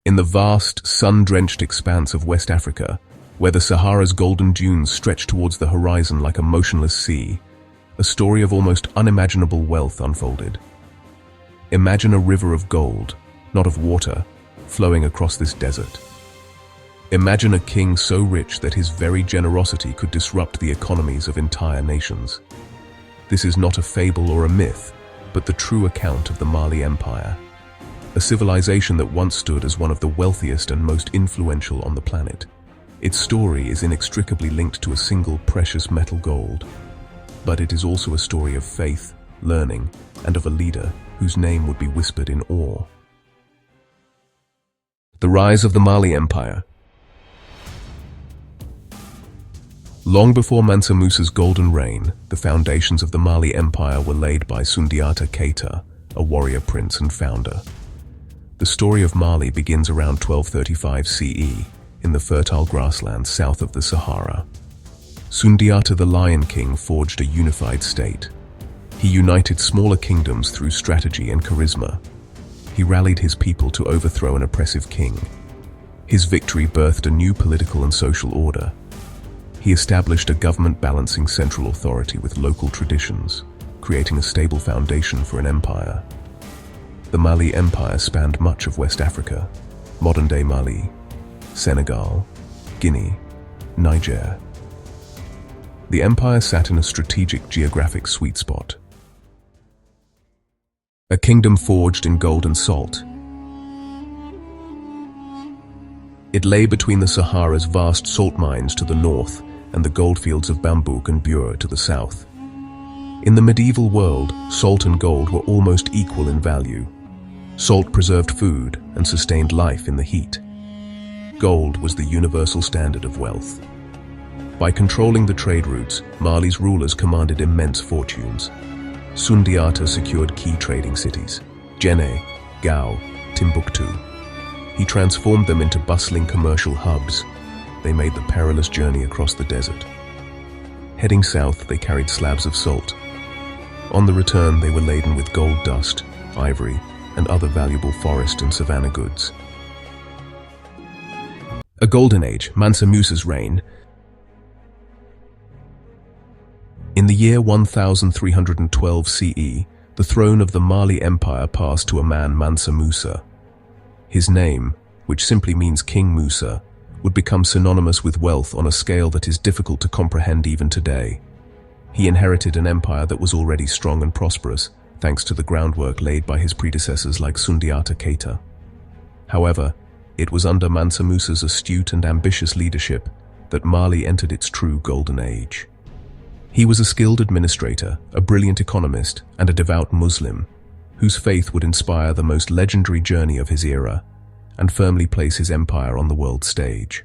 In the vast, sun-drenched expanse of West Africa, where the Sahara's golden dunes stretch towards the horizon like a motionless sea, a story of almost unimaginable wealth unfolded. Imagine a river of gold, not of water, flowing across this desert. Imagine a king so rich that his very generosity could disrupt the economies of entire nations. This is not a fable or a myth, but the true account of the Mali Empire, a civilization that once stood as one of the wealthiest and most influential on the planet. Its story is inextricably linked to a single precious metal gold, but it is also a story of faith, learning, and of a leader whose name would be whispered in awe. The rise of the Mali Empire. Long before Mansa Musa's golden reign, the foundations of the Mali Empire were laid by Sundiata Keita, a warrior prince and founder. The story of Mali begins around 1235 CE, in the fertile grasslands south of the Sahara. Sundiata the Lion King forged a unified state. He united smaller kingdoms through strategy and charisma. He rallied his people to overthrow an oppressive king. His victory birthed a new political and social order. He established a government balancing central authority with local traditions, creating a stable foundation for an empire. The Mali Empire spanned much of West Africa, modern-day Mali, Senegal, Guinea, Niger. The empire sat in a strategic geographic sweet spot. A kingdom forged in gold and salt. It lay between the Sahara's vast salt mines to the north and the goldfields of Bambouk and Bure to the south. In the medieval world, salt and gold were almost equal in value. Salt preserved food and sustained life in the heat. Gold was the universal standard of wealth. By controlling the trade routes, Mali's rulers commanded immense fortunes. Sundiata secured key trading cities, Djenné, Gao, Timbuktu. He transformed them into bustling commercial hubs. They made the perilous journey across the desert. Heading south, they carried slabs of salt. On the return, they were laden with gold dust, ivory, and other valuable forest and savanna goods. A golden age, Mansa Musa's reign. In the year 1312 CE, the throne of the Mali Empire passed to a man, Mansa Musa. His name, which simply means King Musa, would become synonymous with wealth on a scale that is difficult to comprehend even today. He inherited an empire that was already strong and prosperous, thanks to the groundwork laid by his predecessors like Sundiata Keita. However, it was under Mansa Musa's astute and ambitious leadership that Mali entered its true golden age. He was a skilled administrator, a brilliant economist, and a devout Muslim, whose faith would inspire the most legendary journey of his era and firmly place his empire on the world stage.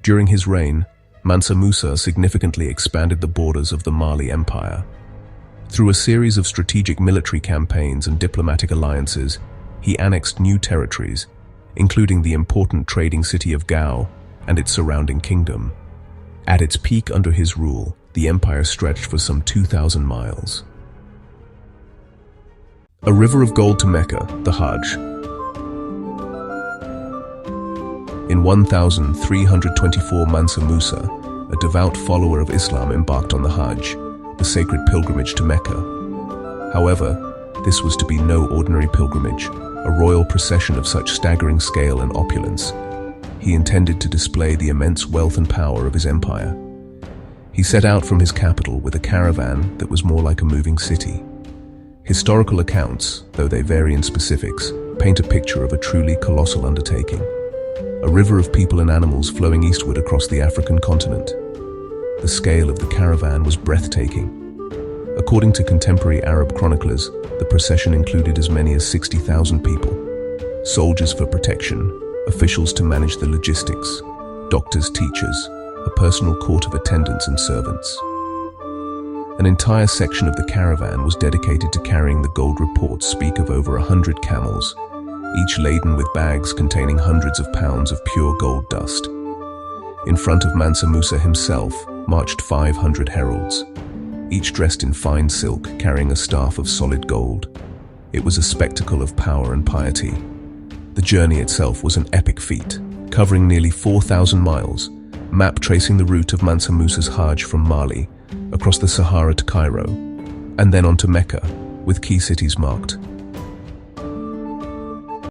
During his reign, Mansa Musa significantly expanded the borders of the Mali Empire. Through a series of strategic military campaigns and diplomatic alliances, he annexed new territories, including the important trading city of Gao and its surrounding kingdom. At its peak under his rule, the empire stretched for some 2,000 miles. A river of gold to Mecca, the Hajj. In 1324, Mansa Musa, a devout follower of Islam, embarked on the Hajj, the sacred pilgrimage to Mecca. However, this was to be no ordinary pilgrimage, a royal procession of such staggering scale and opulence. He intended to display the immense wealth and power of his empire. He set out from his capital with a caravan that was more like a moving city. Historical accounts, though they vary in specifics, paint a picture of a truly colossal undertaking. A river of people and animals flowing eastward across the African continent. The scale of the caravan was breathtaking. According to contemporary Arab chroniclers, the procession included as many as 60,000 people. Soldiers for protection, officials to manage the logistics, doctors, teachers, a personal court of attendants and servants. An entire section of the caravan was dedicated to carrying the gold. Reports speak of over 100 camels, each laden with bags containing hundreds of pounds of pure gold dust. In front of Mansa Musa himself marched 500 heralds, each dressed in fine silk, carrying a staff of solid gold. It was a spectacle of power and piety. The journey itself was an epic feat, covering nearly 4,000 miles, map tracing the route of Mansa Musa's Hajj from Mali, across the Sahara to Cairo, and then on to Mecca, with key cities marked.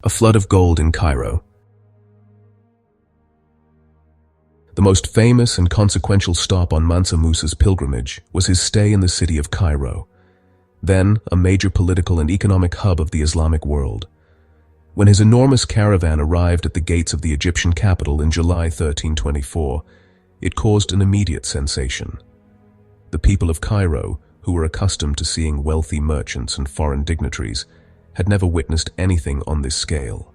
A flood of gold in Cairo. The most famous and consequential stop on Mansa Musa's pilgrimage was his stay in the city of Cairo, then a major political and economic hub of the Islamic world. When his enormous caravan arrived at the gates of the Egyptian capital in July 1324, it caused an immediate sensation. The people of Cairo, who were accustomed to seeing wealthy merchants and foreign dignitaries, had never witnessed anything on this scale.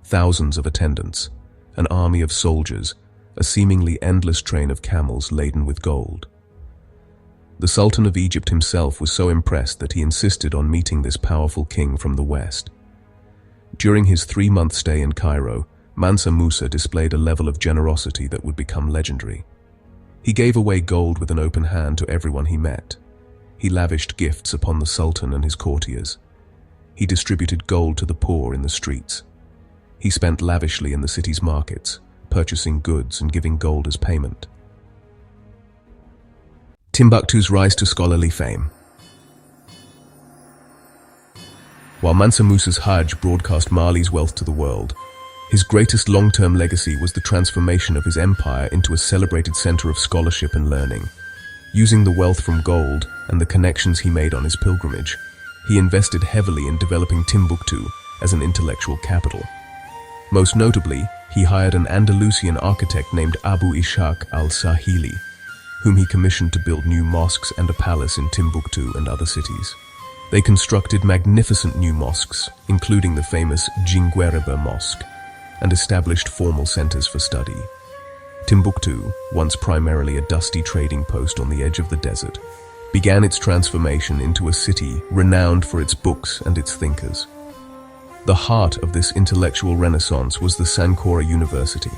Thousands of attendants, an army of soldiers, a seemingly endless train of camels laden with gold. The Sultan of Egypt himself was so impressed that he insisted on meeting this powerful king from the west. During his 3-month stay in Cairo, Mansa Musa displayed a level of generosity that would become legendary. He gave away gold with an open hand to everyone he met. He lavished gifts upon the Sultan and his courtiers. He distributed gold to the poor in the streets. He spent lavishly in the city's markets, purchasing goods and giving gold as payment. Timbuktu's rise to scholarly fame. While Mansa Musa's Hajj broadcast Mali's wealth to the world, his greatest long-term legacy was the transformation of his empire into a celebrated center of scholarship and learning. Using the wealth from gold and the connections he made on his pilgrimage, he invested heavily in developing Timbuktu as an intellectual capital. Most notably, he hired an Andalusian architect named Abu Ishaq al-Sahili, whom he commissioned to build new mosques and a palace in Timbuktu and other cities. They constructed magnificent new mosques, including the famous Jingueriba Mosque, and established formal centers for study. Timbuktu, once primarily a dusty trading post on the edge of the desert, began its transformation into a city renowned for its books and its thinkers. The heart of this intellectual renaissance was the Sankore University.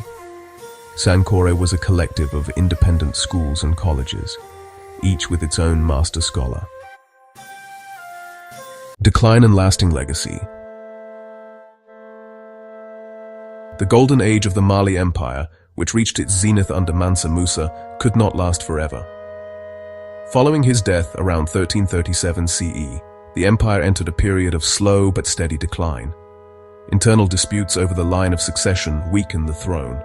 Sankore was a collective of independent schools and colleges, each with its own master scholar. Decline and lasting legacy. The golden age of the Mali Empire, which reached its zenith under Mansa Musa, could not last forever. Following his death around 1337 CE, the empire entered a period of slow but steady decline. Internal disputes over the line of succession weakened the throne.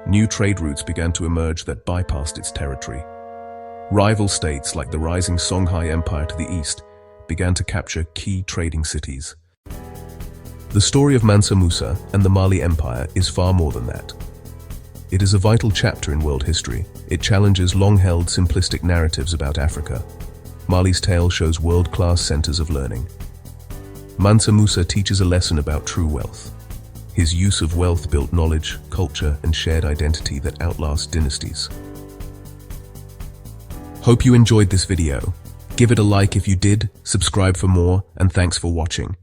New trade routes began to emerge that bypassed its territory. Rival states like the rising Songhai Empire to the east began to capture key trading cities. The story of Mansa Musa and the Mali Empire is far more than that. It is a vital chapter in world history. It challenges long-held simplistic narratives about Africa. Mali's tale shows world-class centers of learning. Mansa Musa teaches a lesson about true wealth. His use of wealth built knowledge, culture, and shared identity that outlast dynasties. Hope you enjoyed this video. Give it a like if you did, subscribe for more, and thanks for watching.